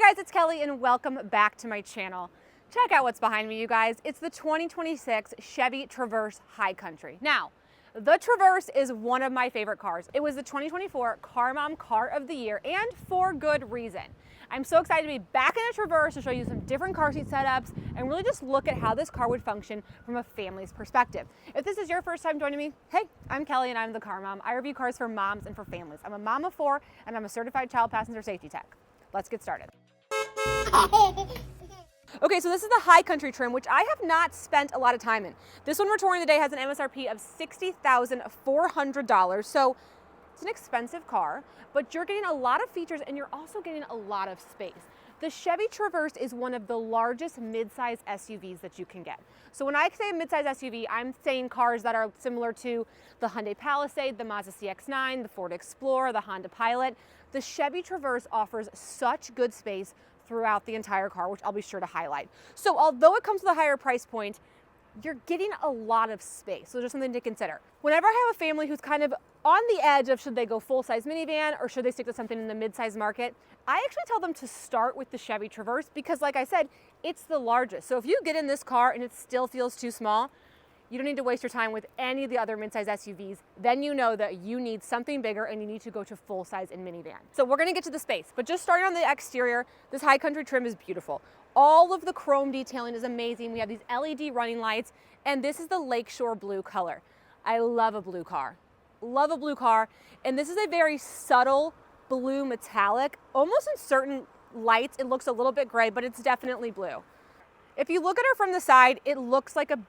guys, it's Kelly and welcome back to my channel. Check out what's behind me, you guys. It's the 2026 Chevy Traverse High Country. Now, the Traverse is one of my favorite cars. It was the 2024 Car Mom Car of the Year, and for good reason. I'm so excited to be back in a Traverse to show you some different car seat setups and really just look at how this car would function from a family's perspective. If this is your first time joining me, hey, I'm Kelly and I'm the Car Mom. I review cars for moms and for families. I'm a mom of 4 and I'm a certified child passenger safety tech. Let's get started. Okay, so this is the High Country trim, which I have not spent a lot of time in. This one we're touring today has an MSRP of $60,400, so it's an expensive car, but you're getting a lot of features and you're also getting a lot of space. The Chevy Traverse is one of the largest midsize SUVs that you can get. So when I say a midsize SUV, I'm saying cars that are similar to the Hyundai Palisade, the Mazda CX-9, the Ford Explorer, the Honda Pilot. The Chevy Traverse offers such good space throughout the entire car, which I'll be sure to highlight. So although it comes with a higher price point, you're getting a lot of space. So there's something to consider. Whenever I have a family who's kind of on the edge of should they go full-size minivan or should they stick to something in the mid-size market, I actually tell them to start with the Chevy Traverse because, like I said, it's the largest. So if you get in this car and it still feels too small, you don't need to waste your time with any of the other mid-size SUVs. Then you know that you need something bigger and you need to go to full-size and minivan. So we're gonna get to the space, but just starting on the exterior, this High Country trim is beautiful. All of the chrome detailing is amazing. We have these LED running lights, and this is the Lakeshore Blue color. I love a blue car. Love a blue car. And this is a very subtle blue metallic. Almost in certain lights, it looks a little bit gray, but it's definitely blue. If you look at her from the side, it looks like a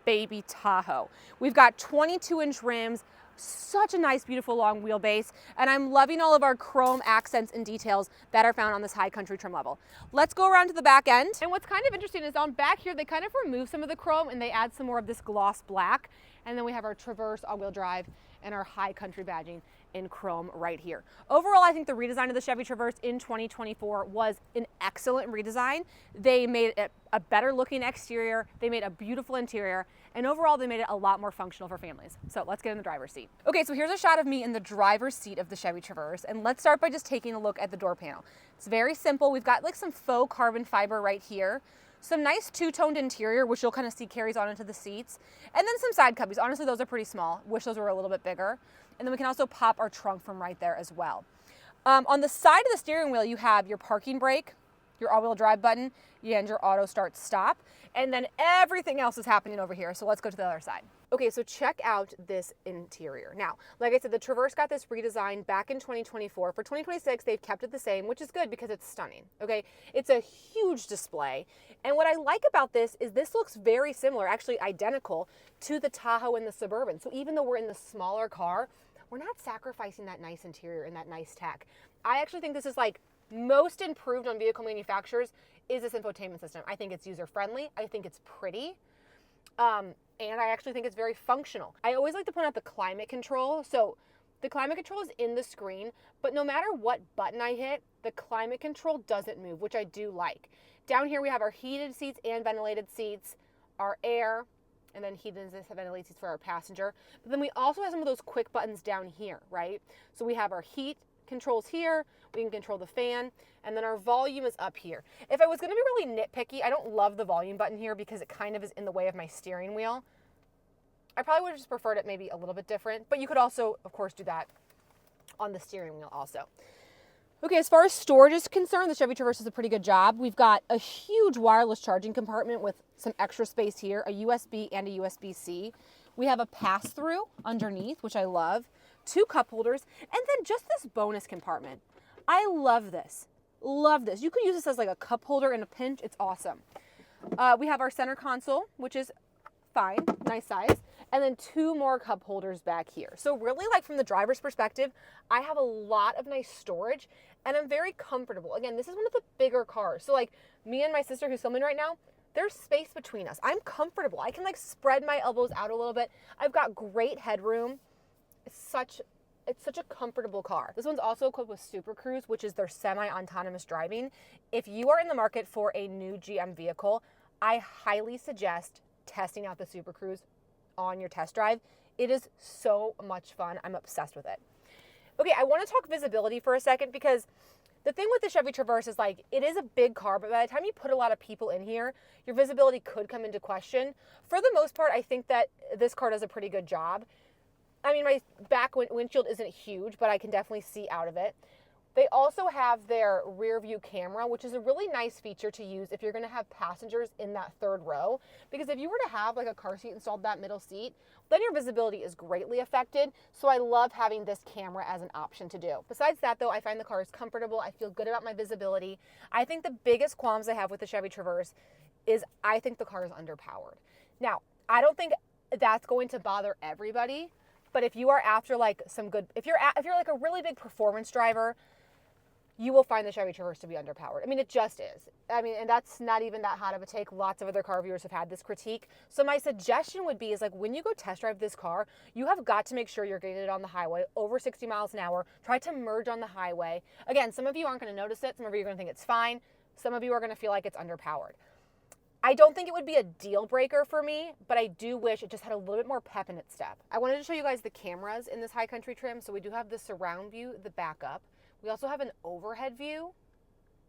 baby Tahoe. We've got 22-inch rims, such a nice, beautiful long wheelbase, and I'm loving all of our chrome accents and details that are found on this High Country trim level. Let's go around to the back end. And what's kind of interesting is on back here, they kind of remove some of the chrome and they add some more of this gloss black. And then we have our Traverse all-wheel drive and our High Country badging in chrome right here. Overall, I think the redesign of the Chevy Traverse in 2024 was an excellent redesign. They made it a better looking exterior, they made a beautiful interior, and overall they made it a lot more functional for families. So let's get in the driver's seat. Okay, so here's a shot of me in the driver's seat of the Chevy Traverse, and let's start by just taking a look at the door panel. It's very simple. We've got like some faux carbon fiber right here, some nice two-toned interior, which you'll kind of see carries on into the seats, and then some side cubbies. Honestly, those are pretty small. Wish those were a little bit bigger. And then we can also pop our trunk from right there as well. On the side of the steering wheel, you have your parking brake, your all-wheel drive button, and your auto start stop, and then everything else is happening over here. So let's go to the other side. Okay, so check out this interior. Now, like I said, the Traverse got this redesign back in 2024. For 2026, they've kept it the same, which is good because it's stunning, okay? It's a huge display. And what I like about this is this looks very similar, actually identical, to the Tahoe and the Suburban. So even though we're in the smaller car, we're not sacrificing that nice interior and that nice tech. I actually think this is like most improved on vehicle manufacturers is this infotainment system. I think it's user-friendly. I think it's pretty. And I actually think it's very functional. I always like to point out the climate control. So the climate control is in the screen, but no matter what button I hit, the climate control doesn't move, which I do like. Down here we have our heated seats and ventilated seats, our air, and then heated and ventilated seats for our passenger. But then we also have some of those quick buttons down here, right? So we have our heat controls here, we can control the fan, and then our volume is up here. If I was gonna be really nitpicky, I don't love the volume button here because it kind of is in the way of my steering wheel. I probably would have just preferred it maybe a little bit different, but you could also, of course, do that on the steering wheel also. Okay, as far as storage is concerned, the Chevy Traverse does a pretty good job. We've got a huge wireless charging compartment with some extra space here, a USB and a USB-C. We have a pass-through underneath, which I love, 2 cup holders, and then just this bonus compartment. I love this. Love this. You could use this as like a cup holder in a pinch. It's awesome. We have our center console, which is fine, nice size, and then 2 more cup holders back here. So really, like from the driver's perspective, I have a lot of nice storage and I'm very comfortable. Again, this is one of the bigger cars. So like me and my sister who's filming right now, there's space between us. I'm comfortable. I can like spread my elbows out a little bit. I've got great headroom. It's such a comfortable car. This one's also equipped with Super Cruise, which is their semi-autonomous driving. If you are in the market for a new GM vehicle, I highly suggest testing out the Super Cruise on your test drive. It is so much fun. I'm obsessed with it. Okay, I want to talk visibility for a second because The thing with the Chevy Traverse is like, it is a big car, but by the time you put a lot of people in here, your visibility could come into question. For the most part, I think that this car does a pretty good job. I mean, my back windshield isn't huge, but I can definitely see out of it. They also have their rear view camera, which is a really nice feature to use if you're gonna have passengers in that third row. Because if you were to have like a car seat installed that middle seat, then your visibility is greatly affected. So I love having this camera as an option to do. Besides that though, I find the car is comfortable. I feel good about my visibility. I think the biggest qualms I have with the Chevy Traverse is I think the car is underpowered. Now, I don't think that's going to bother everybody, but if you are after like some good, if you're like a really big performance driver, you will find the Chevy Traverse to be underpowered. I mean, it just is. I mean, and that's not even that hot of a take. Lots of other car viewers have had this critique. So my suggestion would be is like when you go test drive this car, you have got to make sure you're getting it on the highway over 60 miles an hour. Try to merge on the highway. Again, some of you aren't gonna notice it. Some of you are gonna think it's fine. Some of you are gonna feel like it's underpowered. I don't think it would be a deal breaker for me, but I do wish it just had a little bit more pep in its step. I wanted to show you guys the cameras in this High Country trim. So we do have the surround view, the backup. We also have an overhead view,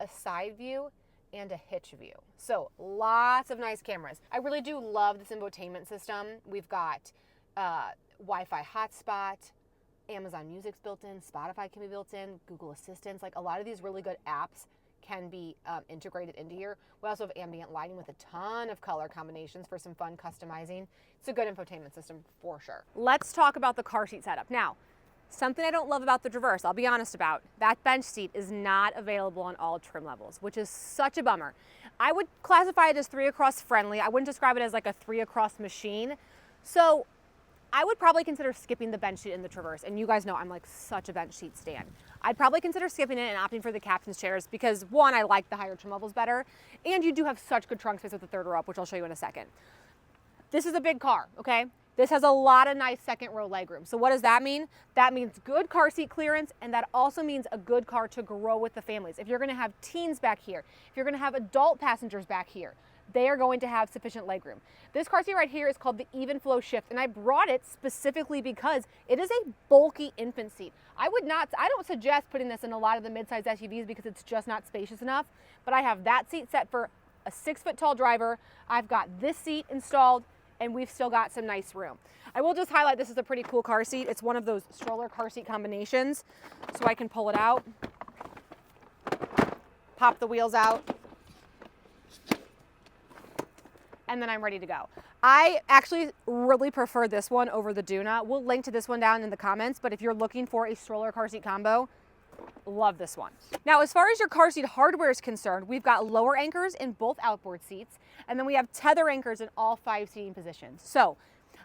a side view, and a hitch view. So lots of nice cameras. I really do love this infotainment system. We've got Wi-Fi hotspot, Amazon Music's built in, Spotify can be built in, Google Assistants, like a lot of these really good apps can be integrated into here. We also have ambient lighting with a ton of color combinations for some fun customizing. It's a good infotainment system for sure. Let's talk about the car seat setup. Now, something I don't love about the Traverse, I'll be honest about, that bench seat is not available on all trim levels, which is such a bummer. I would classify it as 3 across friendly. I wouldn't describe it as like a 3 across machine. So I would probably consider skipping the bench seat in the Traverse. And you guys know I'm like such a bench seat stan. I'd probably consider skipping it and opting for the captain's chairs because one, I like the higher trim levels better. And you do have such good trunk space with the third row up, which I'll show you in a second. This is a big car, okay? This has a lot of nice second row legroom. So what does that mean? That means good car seat clearance, and that also means a good car to grow with the families. If you're gonna have teens back here, if you're gonna have adult passengers back here, they are going to have sufficient legroom. This car seat right here is called the Even Flow Shift, and I brought it specifically because it is a bulky infant seat. I don't suggest putting this in a lot of the midsize SUVs because it's just not spacious enough, but I have that seat set for a 6 foot tall driver. I've got this seat installed, and we've still got some nice room. I will just highlight this is a pretty cool car seat. It's one of those stroller car seat combinations, so I can pull it out, pop the wheels out, and then I'm ready to go. I actually really prefer this one over the Duna. We'll link to this one down in the comments, but if you're looking for a stroller car seat combo, love this one. Now, as far as your car seat hardware is concerned, we've got lower anchors in both outboard seats, and then we have tether anchors in all 5 seating positions. So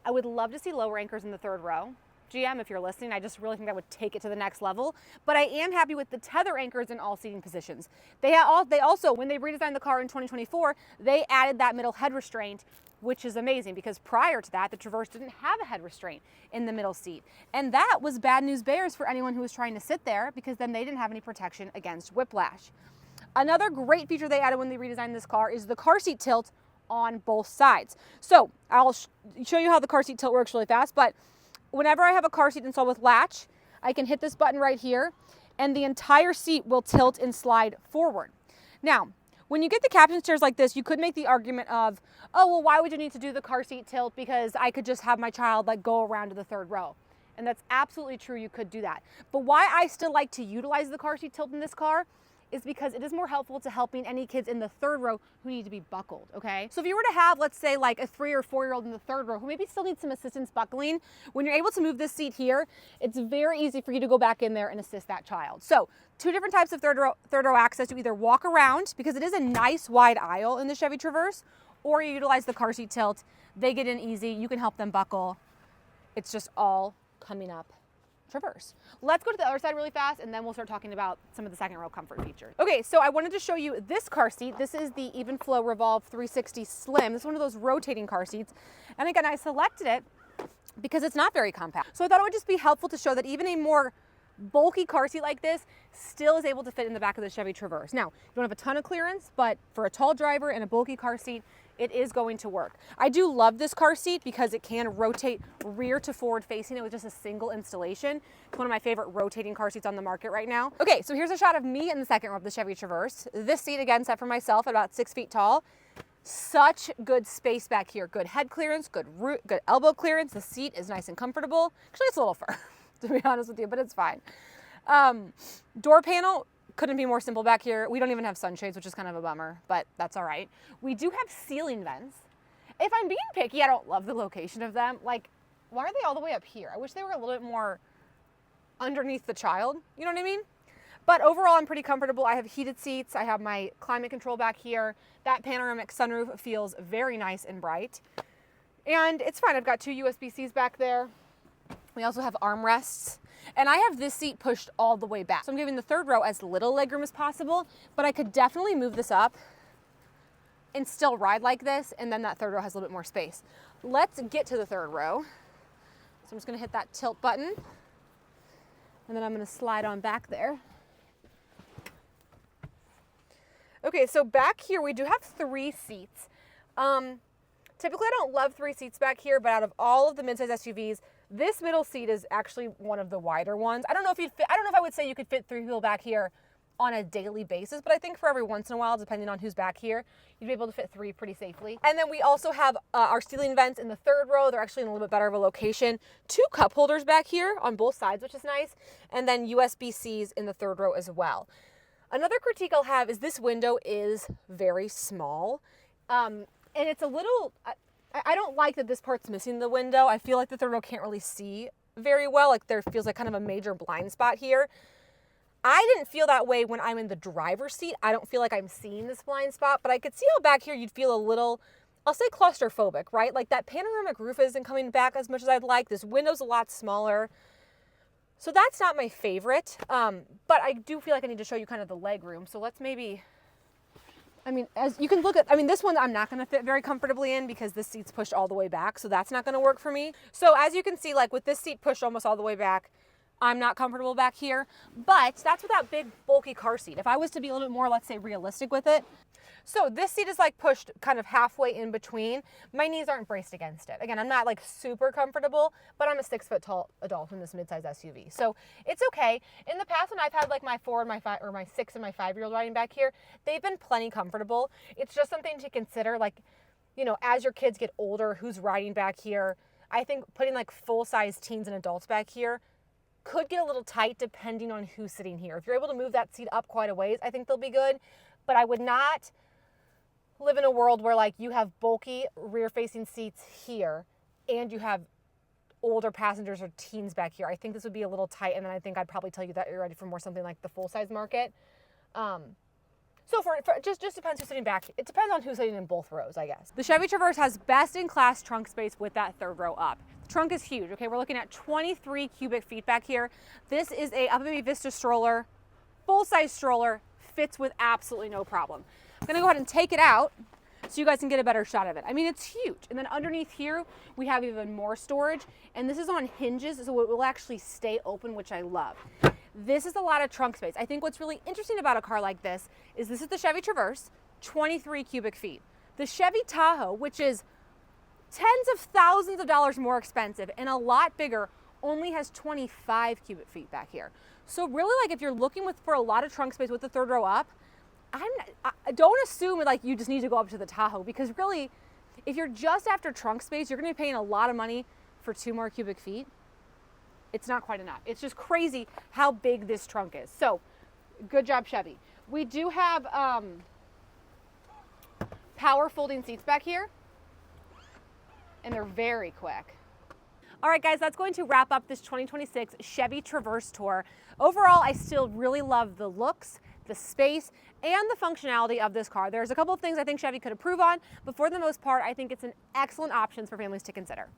I would love to see lower anchors in the third row. GM, if you're listening, I just really think that would take it to the next level. But I am happy with the tether anchors in all seating positions. They also, when they redesigned the car in 2024, they added that middle head restraint, which is amazing because prior to that, the Traverse didn't have a head restraint in the middle seat. And that was bad news bears for anyone who was trying to sit there because then they didn't have any protection against whiplash. Another great feature they added when they redesigned this car is the car seat tilt on both sides. So I'll show you how the car seat tilt works really fast, but whenever I have a car seat installed with latch, I can hit this button right here and the entire seat will tilt and slide forward. Now, when you get the captain's chairs like this, you could make the argument of, oh, well, why would you need to do the car seat tilt? Because I could just have my child like go around to the third row. And that's absolutely true, you could do that. But why I still like to utilize the car seat tilt in this car is because it is more helpful to helping any kids in the third row who need to be buckled, okay? So if you were to have, let's say like a 3 or 4-year-old in the third row who maybe still needs some assistance buckling, when you're able to move this seat here, it's very easy for you to go back in there and assist that child. So 2 different types of third row access. You either walk around, because it is a nice wide aisle in the Chevy Traverse, or you utilize the car seat tilt. They get in easy, you can help them buckle. It's just all coming up Traverse. Let's go to the other side really fast and then we'll start talking about some of the second row comfort features. Okay, so I wanted to show you this car seat. This is the Even Flow Revolve 360 Slim. This is one of those rotating car seats. And again, I selected it because it's not very compact. So I thought it would just be helpful to show that even a more bulky car seat like this still is able to fit in the back of the Chevy Traverse. Now, you don't have a ton of clearance, but for a tall driver and a bulky car seat, it is going to work. I do love this car seat because it can rotate rear to forward facing it with just a single installation. It's one of my favorite rotating car seats on the market right now. Okay, so here's a shot of me in the second row of the Chevy Traverse. This seat, again, set for myself at about 6 feet tall. Such good space back here. Good head clearance, good elbow clearance. The seat is nice and comfortable. Actually, it's a little fur, to be honest with you, but it's fine. Door panel, couldn't be more simple back here. We don't even have sunshades, which is kind of a bummer, but that's all right. We do have ceiling vents. If I'm being picky, I don't love the location of them. Like, why are they all the way up here? I wish they were a little bit more underneath the child. You know what I mean? But overall, I'm pretty comfortable. I have heated seats. I have my climate control back here. That panoramic sunroof feels very nice and bright. And it's fine. I've got 2 USB-Cs back there. We also have armrests. And I have this seat pushed all the way back. So I'm giving the third row as little legroom as possible, but I could definitely move this up and still ride like this, and then that third row has a little bit more space. Let's get to the third row. So I'm just gonna hit that tilt button, and then I'm gonna slide on back there. Okay, so back here we do have 3 seats. Typically I don't love 3 seats back here, but out of all of the midsize SUVs, this middle seat is actually one of the wider ones. I don't know if I would say you could fit 3 people back here on a daily basis, but I think for every once in a while, depending on who's back here, you'd be able to fit 3 pretty safely. And then we also have our ceiling vents in the third row. They're actually in a little bit better of a location. 2 cup holders back here on both sides, which is nice. And then USB-Cs in the third row as well. Another critique I'll have is this window is very small. And it's a little, I don't like that this part's missing the window. I feel like the third row can't really see very well. Like there feels like kind of a major blind spot here. I didn't feel that way when I'm in the driver's seat. I don't feel like I'm seeing this blind spot, but I could see how back here you'd feel a little, I'll say claustrophobic, right? Like that panoramic roof isn't coming back as much as I'd like. This window's a lot smaller. So that's not my favorite, but I do feel like I need to show you kind of the leg room. So let's maybe, I mean, as you can look at, I mean, this one I'm not gonna fit very comfortably in because this seat's pushed all the way back, so that's not gonna work for me. So as you can see, like with this seat pushed almost all the way back, I'm not comfortable back here, but that's with that big bulky car seat. If I was to be a little bit more, let's say, realistic with it. So this seat is like pushed kind of halfway in between. My knees aren't braced against it. Again, I'm not like super comfortable, but I'm a 6 foot tall adult in this midsize SUV. So it's okay. In the past when I've had like my 4 and my 5 or my 6 and my 5-year-old riding back here, they've been plenty comfortable. It's just something to consider, like, you know, as your kids get older, who's riding back here. I think putting like full-size teens and adults back here could get a little tight depending on who's sitting here. If you're able to move that seat up quite a ways, I think they'll be good, but I would not live in a world where like you have bulky rear-facing seats here and you have older passengers or teens back here. I think this would be a little tight, and then I think I'd probably tell you that you're ready for more something like the full-size market. So for just depends who's sitting back. It depends on who's sitting in both rows, I guess. The Chevy Traverse has best-in-class trunk space with that third row up. The trunk is huge, okay? We're looking at 23 cubic feet back here. This is a Upper Baby Vista stroller, full-size stroller, fits with absolutely no problem. I'm gonna go ahead and take it out so you guys can get a better shot of it. I mean, it's huge. And then underneath here, we have even more storage. And this is on hinges, so it will actually stay open, which I love. This is a lot of trunk space. I think what's really interesting about a car like this is the Chevy Traverse, 23 cubic feet. The Chevy Tahoe, which is tens of thousands of dollars more expensive and a lot bigger, only has 25 cubic feet back here. So really, like if you're looking for a lot of trunk space with the third row up, I don't assume like you just need to go up to the Tahoe, because really, if you're just after trunk space, you're gonna be paying a lot of money for 2 more cubic feet. It's not quite enough. It's just crazy how big this trunk is. So good job, Chevy. We do have power folding seats back here, and they're very quick. All right, guys, that's going to wrap up this 2026 Chevy Traverse tour. Overall, I still really love the looks, the space, and the functionality of this car. There's a couple of things I think Chevy could improve on, but for the most part, I think it's an excellent option for families to consider.